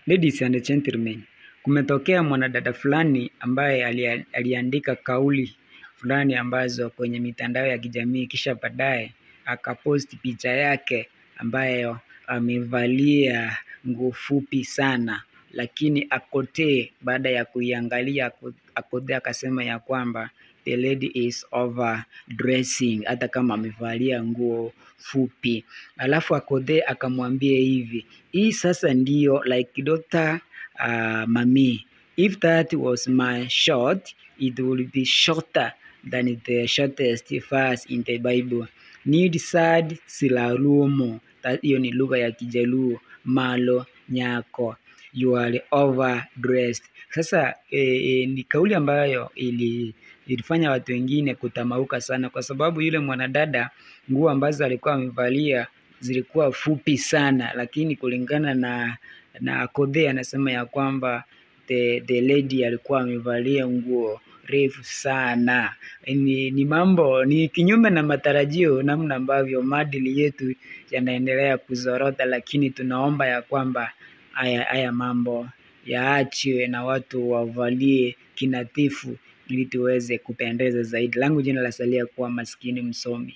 Ladies and gentlemen, kumetokea mwanadada fulani ambaye aliandika kauli fulani ambazo kwenye mitandao ya kijamii, kisha baadaye akapost picha yake ambayo amevalia nguo fupi sana, lakini Akothe baada ya kuiangalia Akothe akasema ya kwamba the lady is over dressing hata kama amevalia nguo fupi. Alafu Akothe akamwambia hivi, hii sasa ndio like Dr. Mami, if that was my short, it would be shorter than the shortest verse in the Bible. Need sad silalumo, hiyo ni lugha ya Kijaluo, malo nyako, you are overdressed. Sasa ni kauli ambayo ilifanya watu wengine kutamauka sana, kwa sababu yule mwanadada nguo ambazo alikuwa amevalia zilikuwa fupi sana, lakini kulingana na Akothe anasema ya kwamba the lady alikuwa amevalia nguo refu sana. Ni mambo ni kinyume na matarajio, namna ambavyo maadili yetu yanaendelea kuzorota, lakini tunaomba ya kwamba haya mambo yaachwe na watu wavalie kinadhifu ili tuweze kupendeza zaidi. Langu jina la salia kuwa Maskini Msomi.